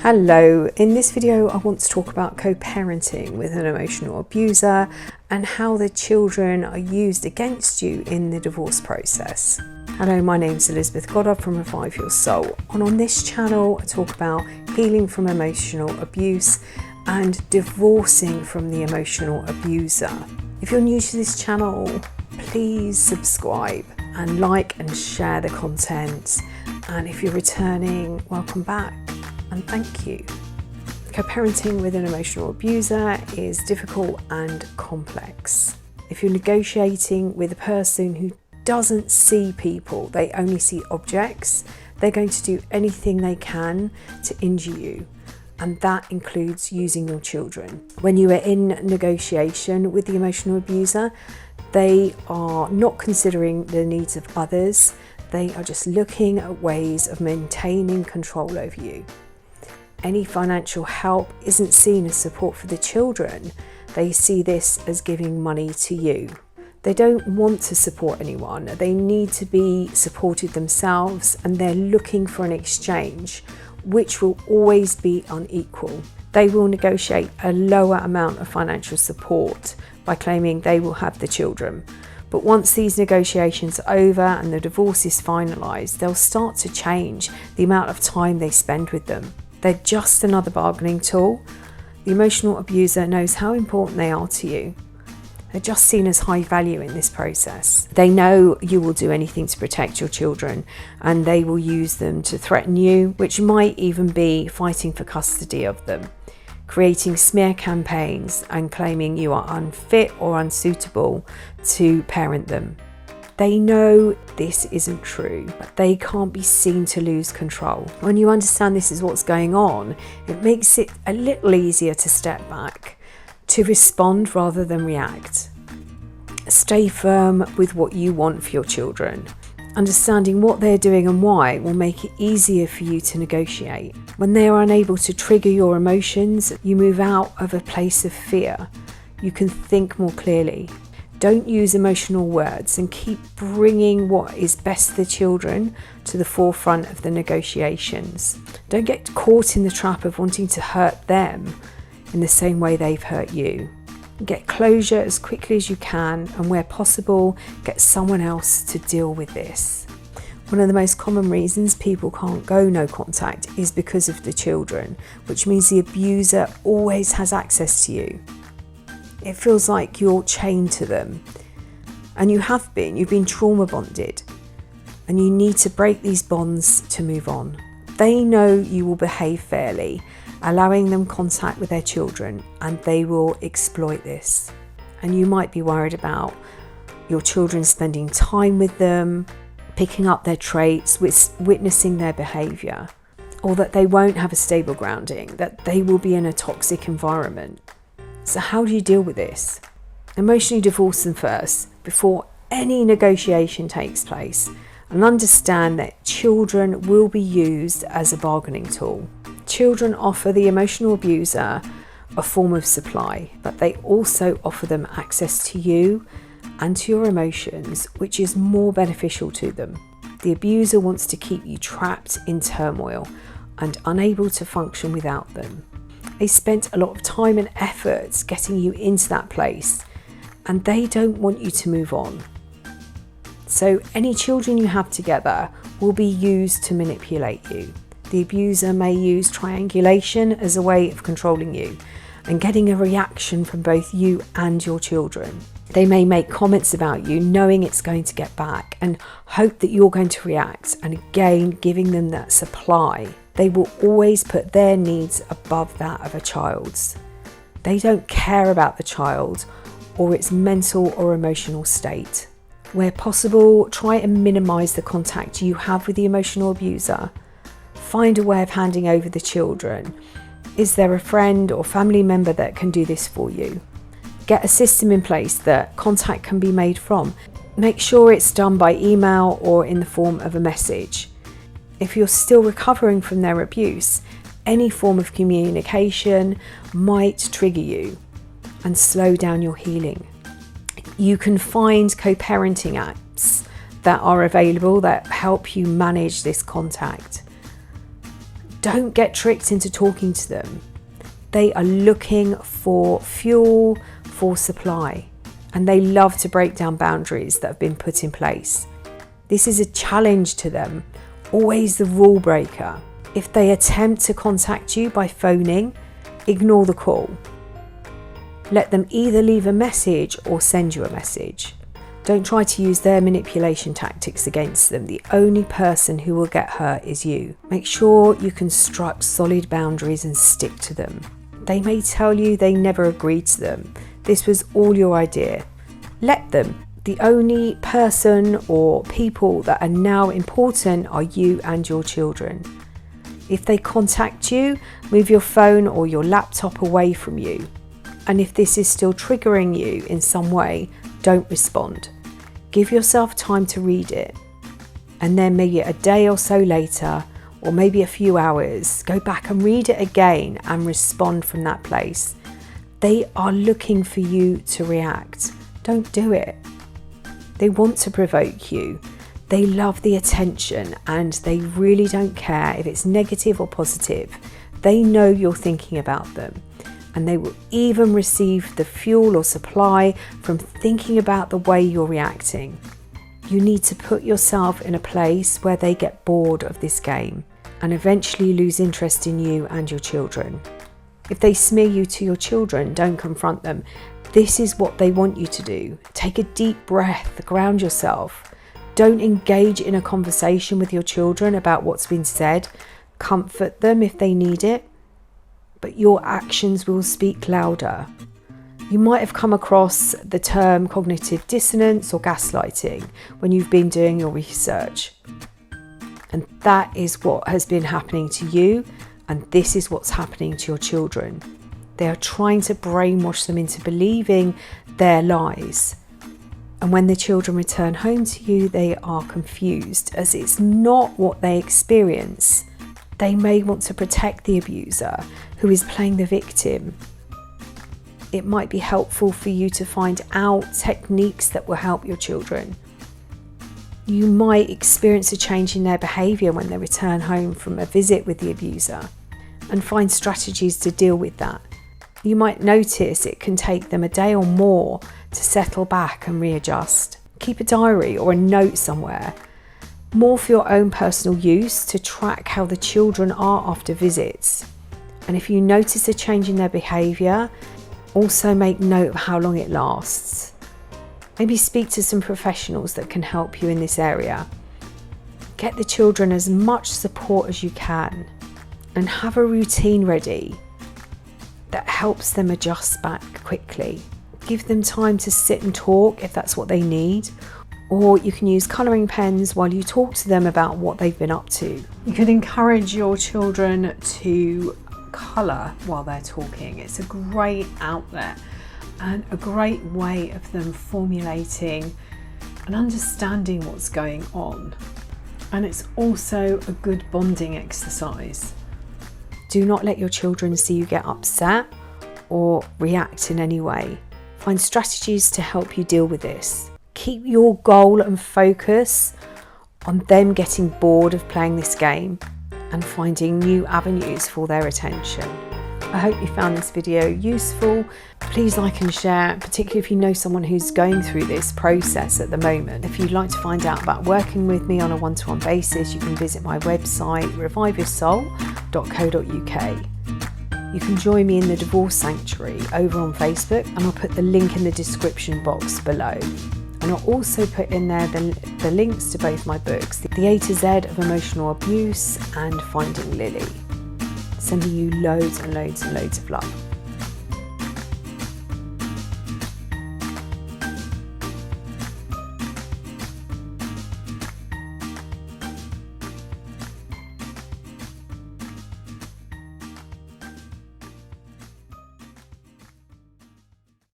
Hello, in this video I want to talk about co-parenting with an emotional abuser and how the children are used against you in the divorce process. Hello, my name's Elizabeth Goddard from Revive Your Soul, and on this channel I talk about healing from emotional abuse and divorcing from the emotional abuser. If you're new to this channel, please subscribe and like and share the content, and if you're returning, welcome back. And thank you. Co-parenting with an emotional abuser is difficult and complex. If you're negotiating with a person who doesn't see people, they only see objects, they're going to do anything they can to injure you. And that includes using your children. When you are in negotiation with the emotional abuser, they are not considering the needs of others. They are just looking at ways of maintaining control over you. Any financial help isn't seen as support for the children. They see this as giving money to you. They don't want to support anyone. They need to be supported themselves, and they're looking for an exchange, which will always be unequal. They will negotiate a lower amount of financial support by claiming they will have the children. But once these negotiations are over and the divorce is finalised, they'll start to change the amount of time they spend with them. They're just another bargaining tool. The emotional abuser knows how important they are to you. They're just seen as high value in this process. They know you will do anything to protect your children, and they will use them to threaten you, which might even be fighting for custody of them, creating smear campaigns and claiming you are unfit or unsuitable to parent them. They know this isn't true, but they can't be seen to lose control. When you understand this is what's going on, it makes it a little easier to step back, to respond rather than react. Stay firm with what you want for your children. Understanding what they're doing and why will make it easier for you to negotiate. When they are unable to trigger your emotions, you move out of a place of fear. You can think more clearly. Don't use emotional words, and keep bringing what is best for the children to the forefront of the negotiations. Don't get caught in the trap of wanting to hurt them in the same way they've hurt you. Get closure as quickly as you can, and where possible, get someone else to deal with this. One of the most common reasons people can't go no contact is because of the children, which means the abuser always has access to you. It feels like you're chained to them, and you've been trauma bonded, and you need to break these bonds to move on. They know you will behave fairly, allowing them contact with their children, and they will exploit this. And you might be worried about your children spending time with them, picking up their traits, witnessing their behaviour, or that they won't have a stable grounding, that they will be in a toxic environment. So how do you deal with this? Emotionally divorce them first, before any negotiation takes place, and understand that children will be used as a bargaining tool. Children offer the emotional abuser a form of supply, but they also offer them access to you and to your emotions, which is more beneficial to them. The abuser wants to keep you trapped in turmoil and unable to function without them. They spent a lot of time and effort getting you into that place, and they don't want you to move on. So any children you have together will be used to manipulate you. The abuser may use triangulation as a way of controlling you and getting a reaction from both you and your children. They may make comments about you knowing it's going to get back and hope that you're going to react, and again giving them that supply. They will always put their needs above that of a child's. They don't care about the child or its mental or emotional state. Where possible, try and minimise the contact you have with the emotional abuser. Find a way of handing over the children. Is there a friend or family member that can do this for you? Get a system in place that contact can be made from. Make sure it's done by email or in the form of a message. If you're still recovering from their abuse, any form of communication might trigger you and slow down your healing. You can find co-parenting apps that are available that help you manage this contact. Don't get tricked into talking to them. They are looking for fuel for supply, and they love to break down boundaries that have been put in place. This is a challenge to them, always the rule breaker. If they attempt to contact you by phoning, ignore the call. Let them either leave a message or send you a message. Don't try to use their manipulation tactics against them. The only person who will get hurt is you. Make sure you construct solid boundaries and stick to them. They may tell you they never agreed to them. This was all your idea. Let them. The only person or people that are now important are you and your children. If they contact you, move your phone or your laptop away from you. And if this is still triggering you in some way, don't respond. Give yourself time to read it. And then maybe a day or so later, or maybe a few hours, go back and read it again and respond from that place. They are looking for you to react. Don't do it. They want to provoke you. They love the attention and they really don't care if it's negative or positive. They know you're thinking about them, and they will even receive the fuel or supply from thinking about the way you're reacting. You need to put yourself in a place where they get bored of this game and eventually lose interest in you and your children. If they smear you to your children, don't confront them. This is what they want you to do. Take a deep breath, ground yourself. Don't engage in a conversation with your children about what's been said. Comfort them if they need it, but your actions will speak louder. You might have come across the term cognitive dissonance or gaslighting when you've been doing your research. And that is what has been happening to you, and this is what's happening to your children. They are trying to brainwash them into believing their lies. And when the children return home to you, they are confused as it's not what they experience. They may want to protect the abuser who is playing the victim. It might be helpful for you to find out techniques that will help your children. You might experience a change in their behaviour when they return home from a visit with the abuser, and find strategies to deal with that. You might notice it can take them a day or more to settle back and readjust. Keep a diary or a note somewhere, more for your own personal use, to track how the children are after visits. And if you notice a change in their behaviour, also make note of how long it lasts. Maybe speak to some professionals that can help you in this area. Get the children as much support as you can, and have a routine ready that helps them adjust back quickly. Give them time to sit and talk if that's what they need, or you can use colouring pens while you talk to them about what they've been up to. You can encourage your children to colour while they're talking. It's a great outlet and a great way of them formulating and understanding what's going on. And it's also a good bonding exercise. Do not let your children see you get upset or react in any way. Find strategies to help you deal with this. Keep your goal and focus on them getting bored of playing this game and finding new avenues for their attention. I hope you found this video useful. Please like and share, particularly if you know someone who's going through this process at the moment. If you'd like to find out about working with me on a one-to-one basis, you can visit my website, reviveyoursoul.co.uk. You can join me in the Divorce Sanctuary over on Facebook, and I'll put the link in the description box below. And I'll also put in there the links to both my books, The A to Z of Emotional Abuse and Finding Lily. Sending you loads and loads and loads of love.